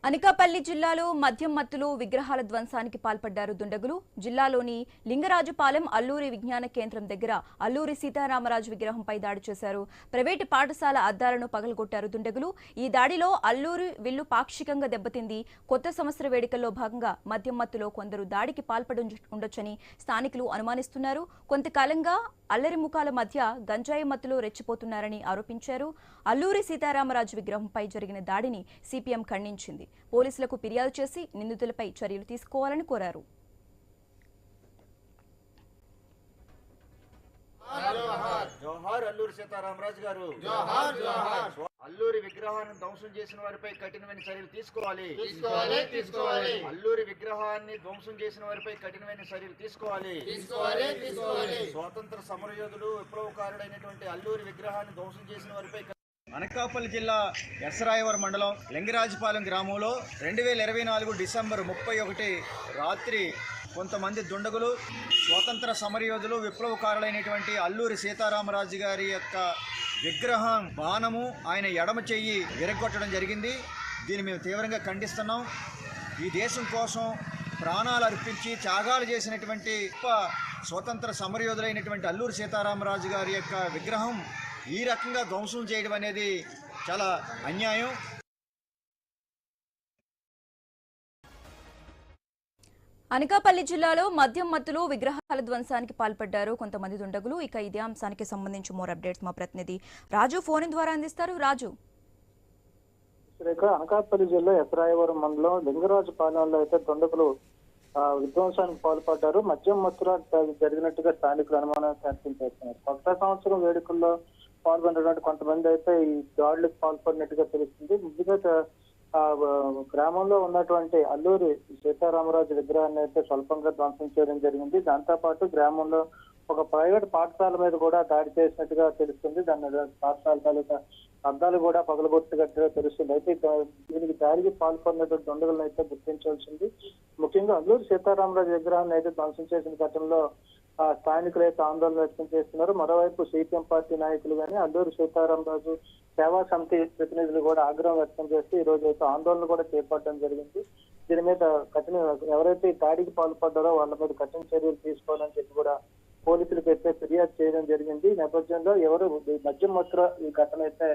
అనకాపల్లి జిల్లాలో మద్యం మత్తులో విగ్రహాల ధ్వంసానికి పాల్పడ్డారు దుండగులు. జిల్లాలోని లింగరాజుపాలెం అల్లూరి విజ్ఞాన కేంద్రం దగ్గర అల్లూరి సీతారామరాజు విగ్రహంపై దాడి చేశారు. ప్రైవేటు పాఠశాల అద్దాలను పగలగొట్టారు దుండగులు. ఈ దాడిలో అల్లూరి విల్లు పాక్షికంగా దెబ్బతింది. కొత్త సంవత్సర వేడుకల్లో భాగంగా మద్యం మత్తులో కొందరు దాడికి పాల్పడి ఉండొచ్చని స్థానికులు అనుమానిస్తున్నారు. కొంతకాలంగా అల్లరి ముఖాల మధ్య గంజాయి మత్తులో రెచ్చిపోతున్నారని ఆరోపించారు. అల్లూరి సీతారామరాజు విగ్రహంపై జరిగిన దాడిని సిపిఎం ఖండించింది. పోలీసులకు ఫిర్యాదు చేసి నిందితులపై చర్యలు తీసుకోవాలని కోరారు. జోహార్ అల్లూరి సీతారామరాజు గారు. జోహార్ జోహార్. అల్లూరి విగ్రహాన్ని ధ్వంసం చేసిన వారిపై కఠినమైన చర్యలు తీసుకోవాలి. అల్లూరి విగ్రహాన్ని ధ్వంసం చేసిన వారిపై కఠినమైన చర్యలు తీసుకోవాలి. స్వాతంత్ర సమరయోధుడు విప్లవకారుడైనటువంటి అల్లూరి విగ్రహాన్ని ధ్వంసం చేసిన వారిపై అనకాపల్లి జిల్లా ఎస్రాయవరం మండలం లింగరాజుపాలెం గ్రామంలో 2024 డిసెంబర్ 31 రాత్రి కొంతమంది దుండగులు స్వాతంత్ర సమరయోధులు విప్లవకారులైనటువంటి అల్లూరి సీతారామరాజు గారి యొక్క విగ్రహం బాణము ఆయన ఎడమ చెయ్యి విరగొట్టడం జరిగింది. దీన్ని మేము తీవ్రంగా ఖండిస్తున్నాం. ఈ దేశం కోసం ప్రాణాలు అర్పించి త్యాగాలు చేసినటువంటి స్వతంత్ర సమరయోధులైనటువంటి అల్లూరి సీతారామరాజు గారి యొక్క విగ్రహం ఈ రకంగా ధ్వంసం చేయడం అనేది చాలా అన్యాయం. అనకాపల్లి జిల్లాలో మద్యం మత్తులో విగ్రహాల ధ్వంసానికి పాల్పడ్డారు కొంతమంది దుండగులు. ఇక ఇదే అంశానికి సంబంధించి మోర్ అప్డేట్స్ మా ప్రతినిధి రాజు ఫోన్ ద్వారా అందిస్తారు. రాజు, అనకాపల్లి జిల్లా ఎస్రాయవరం మండలం లింగరాజుపాలెంలో అయితే దుండగులు విధ్వంసానికి పాల్పడ్డారు. మద్యం మత్తులో జరిగినట్టుగా స్థానికులు అనుమానం వ్యక్తం చేస్తున్నారు. కొత్త సంవత్సరం వేడుకల్లో పాల్గొన్నటువంటి కొంతమంది అయితే ఈ దాడులకు పాల్పడినట్టుగా తెలుస్తుంది. ముందుగా గ్రామంలో ఉన్నటువంటి అల్లూరి సీతారామరాజు విగ్రహాన్ని అయితే స్వల్పంగా ధ్వంసం చేయడం జరిగింది. దాంతోపాటు గ్రామంలో ఒక ప్రైవేట్ పాఠశాల మీద కూడా దాడి చేసినట్టుగా తెలుస్తుంది. దాని పాఠశాల తాలూకా అద్దాలు కూడా పగలగొట్టుగా తెలుస్తుంది. అయితే దీనికి దాడికి పాల్పడినటువంటి దొండలను అయితే గుర్తించాల్సింది. ముఖ్యంగా అల్లూరి సీతారామరాజు విగ్రహాన్ని అయితే ధ్వంసం చేసిన ఘటనలో స్థానికులు అయితే ఆందోళన వ్యక్తం చేస్తున్నారు. మరోవైపు సిపిఎం పార్టీ నాయకులు కానీ అల్లూరి సీతారామరాజు సేవా సమితి ప్రతినిధులు కూడా ఆగ్రహం వ్యక్తం చేసి ఈ రోజు అయితే ఆందోళన కూడా చేపట్టడం జరిగింది. దీని మీద ఎవరైతే దాడికి పాల్పడ్డారో వాళ్ళ మీద కఠిన చర్యలు తీసుకోవాలని చెప్పి కూడా పోలీసులకు అయితే ఫిర్యాదు చేయడం జరిగింది. ఈ నేపథ్యంలో ఎవరు మద్యం మత్తులో ఈ ఘటన అయితే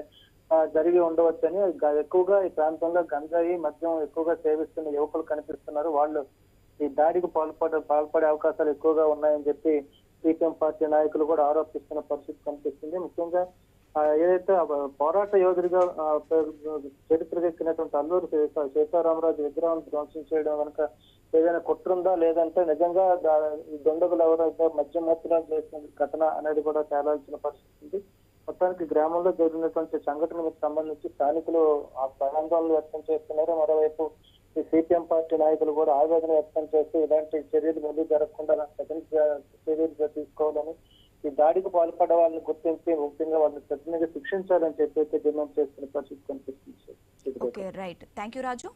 జరిగి ఉండవచ్చని, ఎక్కువగా ఈ ప్రాంతంలో గంజాయి మద్యం ఎక్కువగా సేవిస్తున్న యువకులు కనిపిస్తున్నారు. వాళ్ళు ఈ దాడికి పాల్పడే అవకాశాలు ఎక్కువగా ఉన్నాయని చెప్పి సిపిఎం పార్టీ నాయకులు కూడా ఆరోపిస్తున్న పరిస్థితి కనిపిస్తుంది. ముఖ్యంగా ఏదైతే పోరాట యోధుడిగా చరిత్రకెక్కినటువంటి అల్లూరి సీతారామరాజు విగ్రహం ధ్వంసం చేయడం కనుక ఏదైనా కుట్రుందా లేదంటే నిజంగా దొండగులు ఎవరైతే మద్యం మత్తులో చేసిన ఘటన అనేది కూడా తేలాల్సిన పరిస్థితి ఉంది. మొత్తానికి గ్రామంలో జరిగినటువంటి సంఘటనకు సంబంధించి స్థానికులు ఆందోళన వ్యక్తం చేస్తున్నారు. మరోవైపు ఈ సిపిఎం పార్టీ నాయకులు కూడా ఆవేదన వ్యక్తం చేస్తూ ఇలాంటి చర్యలు మళ్ళీ జరగకుండా కఠిన చర్యలు తీసుకోవాలని, ఈ దాడికి పాల్పడ్డ వాళ్ళని గుర్తించి ముఖ్యంగా వాళ్ళని కఠినంగా శిక్షించాలని చెప్పి డిమాండ్ చేస్తున్న పరిస్థితి కనిపిస్తుంది. Right, thank you Raju.